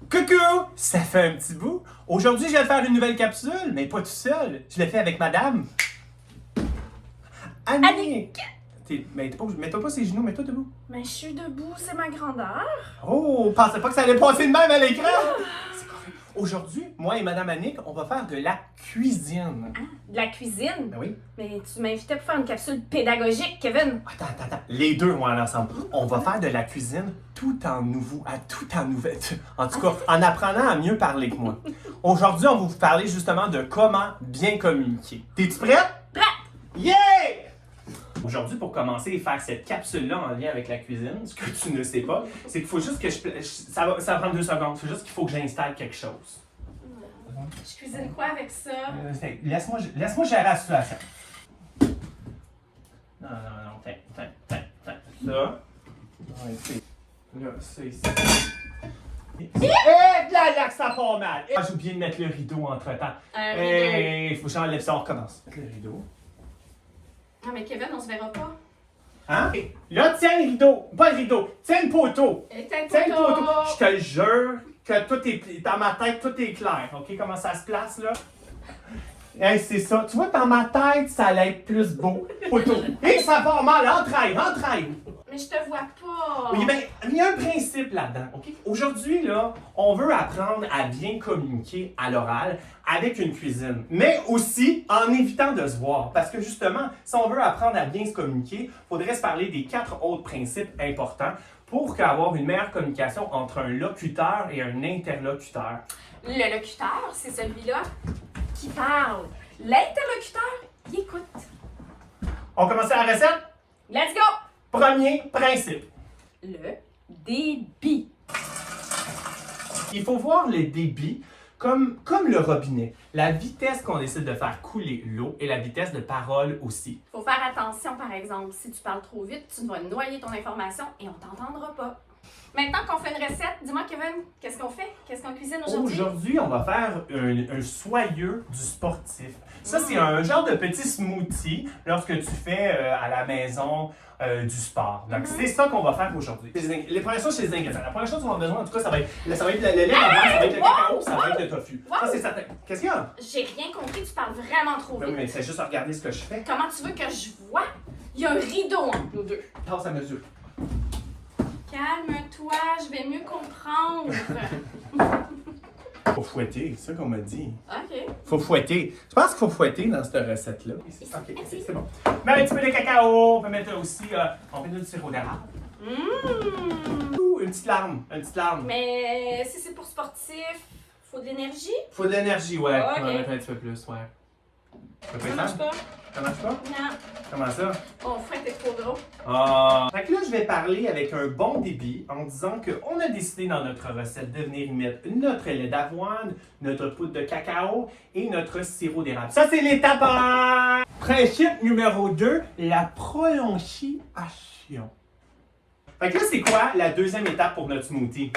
Coucou! Ça fait un petit bout. Aujourd'hui, je vais faire une nouvelle capsule, mais pas tout seul. Je l'ai fait avec madame Annick. Mets-toi pas ses genoux, mets-toi debout. Mais je suis debout, c'est ma grandeur. Oh, pensais pas que ça allait passer de même à l'écran. C'est correct. Aujourd'hui, moi et madame Annick, on va faire de la cuisine. Ah, de la cuisine? Ben oui. Mais tu m'invitais pour faire une capsule pédagogique, Kevin. Attends. Les deux vont aller ensemble. On va faire de la cuisine tout en nouveau, en tout cas, en apprenant à mieux parler que moi. Aujourd'hui, on va vous parler justement de comment bien communiquer. T'es-tu prête? Prête! Yeah! Aujourd'hui, pour commencer et faire cette capsule-là en lien avec la cuisine, ce que tu ne sais pas, c'est qu'il faut juste que ça va prendre 2 secondes. C'est juste qu'il faut que j'installe quelque chose. Je cuisine quoi avec ça? Laisse-moi gérer la situation. Non, tiens. Ça. Là, ça ici. Là, que ça part mal. J'ai oublié de mettre le rideau entre-temps. Un rideau. Faut que j'enlève ça, on recommence. Mettre le rideau. Non, mais Kevin, on se verra pas. Hein? Là, tiens le rideau. Pas le rideau. Tiens le poteau. Tiens le Tiens le poteau. poteau. Je te jure que tout est... Dans ma tête, tout est clair. OK? Comment ça se place, là? Hey, c'est ça. Tu vois, dans ma tête, ça allait être plus beau. Poteau. Et ça part mal. Entraille. Mais je te vois pas. Oui, ben, il y a un principe là-dedans, OK? Aujourd'hui, là, on veut apprendre à bien communiquer à l'oral avec une cuisine, mais aussi en évitant de se voir. Parce que justement, si on veut apprendre à bien se communiquer, il faudrait se parler des 4 autres principes importants pour avoir une meilleure communication entre un locuteur et un interlocuteur. Le locuteur, c'est celui-là qui parle. L'interlocuteur, il écoute. On commence la recette? Let's go! Premier principe. Le débit. Il faut voir le débit comme le robinet. La vitesse qu'on décide de faire couler l'eau et la vitesse de parole aussi. Faut faire attention, par exemple, si tu parles trop vite, tu vas noyer ton information et on t'entendra pas. Maintenant qu'on fait une recette, dis-moi, Kevin, qu'est-ce qu'on fait? Qu'est-ce qu'on cuisine aujourd'hui? Aujourd'hui, on va faire un soyeux du sportif. Ça, c'est un genre de petit smoothie lorsque tu fais à la maison du sport. Donc, c'est ça qu'on va faire aujourd'hui. Les premières choses, c'est les ingrédients. La première chose qu'on a besoin, en tout cas, ça va être le lait à blanc, ça va être le cacao, ça va être le tofu. Ça, c'est certain. Qu'est-ce qu'il y a? J'ai rien compris, tu parles vraiment trop Ben vite. oui, mais c'est juste regarder ce que je fais. Comment tu veux que je vois? Il y a un rideau entre nous deux. Passe à mesure. Calme-toi, je vais mieux comprendre. Faut fouetter, c'est ça qu'on m'a dit. OK. Faut fouetter. Je pense qu'il faut fouetter dans cette recette-là. Ok, c'est bon. Mets un petit peu de cacao. On peut mettre aussi on peut mettre du sirop d'érable. Une petite larme. Mais si c'est pour sportif, faut de l'énergie? Faut de l'énergie, ouais. Ok. On va mettre un petit peu plus, ouais. Ça marche pas? Ça marche pas? Non. Comment ça? Oh, Fred, t'es trop drôle. Ah. Fait que là, je vais parler avec un bon débit en disant qu'on a décidé dans notre recette de venir y mettre notre lait d'avoine, notre poudre de cacao et notre sirop d'érable. Ça, c'est l'étape 1! Principe numéro 2, la prononciation. Fait que là, c'est quoi la deuxième étape pour notre smoothie?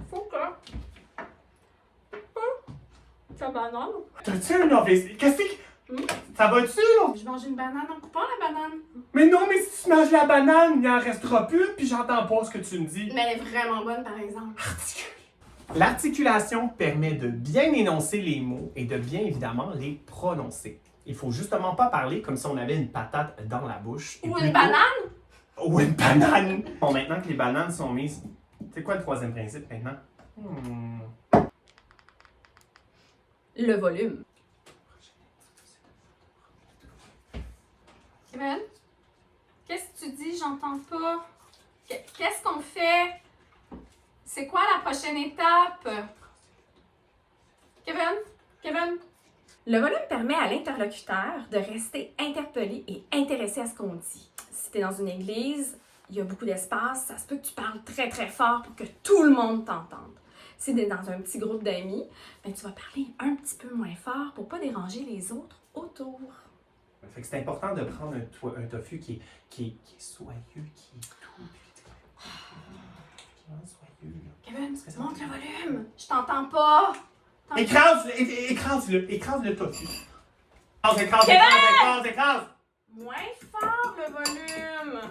Faut que... Ta banane. T'as-tu un AVC? Qu'est-ce que... Ça va-tu, là? Je mange une banane en coupant la banane. Mais non, mais si tu manges la banane, il en restera plus, puis j'entends pas ce que tu me dis. Mais elle est vraiment bonne, par exemple. L'articulation permet de bien énoncer les mots et de bien évidemment les prononcer. Il faut justement pas parler comme si on avait une patate dans la bouche. Ou une banane? Ou une banane! Bon, maintenant que les bananes sont mises, c'est quoi le troisième principe maintenant? Le volume. Kevin? Qu'est-ce que tu dis? J'entends pas. Qu'est-ce qu'on fait? C'est quoi la prochaine étape? Kevin? Le volume permet à l'interlocuteur de rester interpellé et intéressé à ce qu'on dit. Si tu es dans une église, il y a beaucoup d'espace, ça se peut que tu parles très très fort pour que tout le monde t'entende. Si tu es dans un petit groupe d'amis, ben, tu vas parler un petit peu moins fort pour pas déranger les autres autour. Fait que c'est important de prendre un tofu qui est soyeux, qui est tout. Soyeux, là. Kevin, monte le volume! Je t'entends pas! Écrase le tofu. Écrase! Moins fort le volume!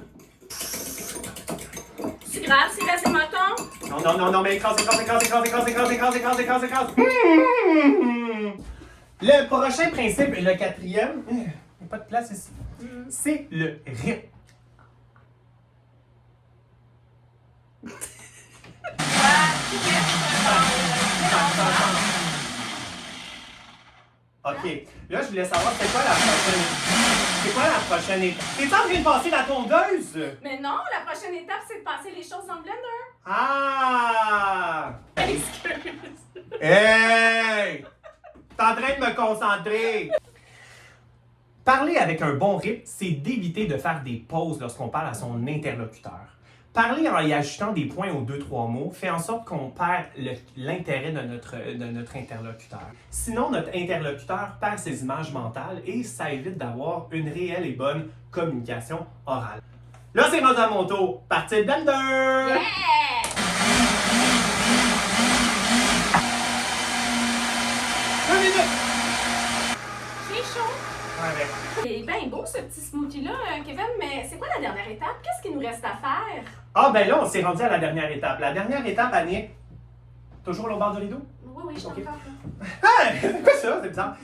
C'est grave! grave, c'est assez menton. Non, non, non, non, mais écrase. Le prochain principe, le quatrième, il n'y a pas de place ici, c'est le rythme. OK. Là, je voulais savoir, c'est quoi la prochaine étape? T'es en train de passer la tondeuse? Mais non, la prochaine étape, c'est de passer les choses dans le blender. Ah! Excuse. Hey! T'es en train de me concentrer! Parler avec un bon rythme, c'est d'éviter de faire des pauses lorsqu'on parle à son interlocuteur. Parler en y ajoutant des points aux 2-3 mots fait en sorte qu'on perd l'intérêt de notre interlocuteur. Sinon, notre interlocuteur perd ses images mentales et ça évite d'avoir une réelle et bonne communication orale. Là, c'est rendu à mon tour. Partie de blender! Yeah! C'est chaud. Ouais. C'est bien beau ce petit smoothie-là, Kevin, mais c'est quoi la dernière étape? Qu'est-ce qu'il nous reste à faire? Ah, ben là, on s'est rendu à la dernière étape. La dernière étape, Annie, toujours au bord de rideau? Oui, je suis Ok. encore là. Ah, c'est quoi ça? C'est bizarre.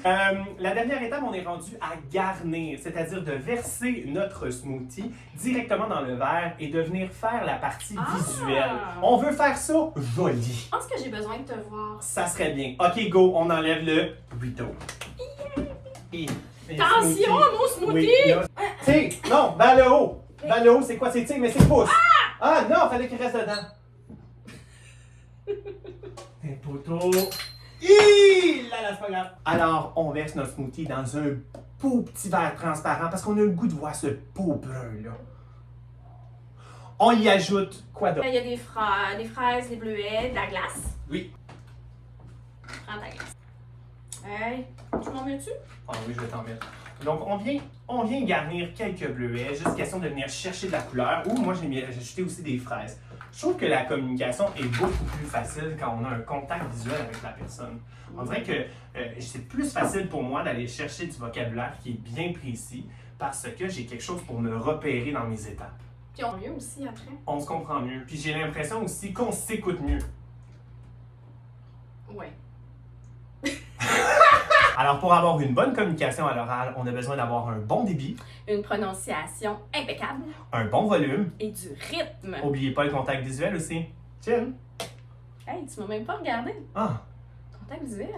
La dernière étape, on est rendu à garnir, c'est-à-dire de verser notre smoothie directement dans le verre et de venir faire la partie visuelle. On veut faire ça joli. Je pense que j'ai besoin de te voir. Ça serait bien. OK, go, on enlève le rideau. Et- Attention, mon smoothie! Oui, là. T'sais, non, vers le haut. Vers le haut, c'est quoi? C'est tigre, mais c'est pouce. Ah non, fallait qu'il reste dedans. Un poteau. Là, c'est pas grave. Alors, on verse notre smoothie dans un beau petit verre transparent parce qu'on a le goût de voir ce beau brun-là. On y ajoute quoi d'autre? Il y a des fraises, des bleuets, de la glace. Oui. Prends ta glace. Hey, tu m'en mets-tu? Ah oui, je vais t'en mettre. Donc, on vient garnir quelques bleuets, juste question de venir chercher de la couleur. Ou moi, j'ai ajouté aussi des fraises. Je trouve que la communication est beaucoup plus facile quand on a un contact visuel avec la personne. On dirait que c'est plus facile pour moi d'aller chercher du vocabulaire qui est bien précis parce que j'ai quelque chose pour me repérer dans mes étapes. Puis on mieux aussi après. On se comprend mieux. Puis j'ai l'impression aussi qu'on s'écoute mieux. Ouais. Alors, pour avoir une bonne communication à l'oral, on a besoin d'avoir un bon débit, Une prononciation impeccable un bon volume. et du rythme. Oubliez pas le contact visuel aussi. Chill. Hey, tu m'as même pas regardé. Ah, Contact visuel.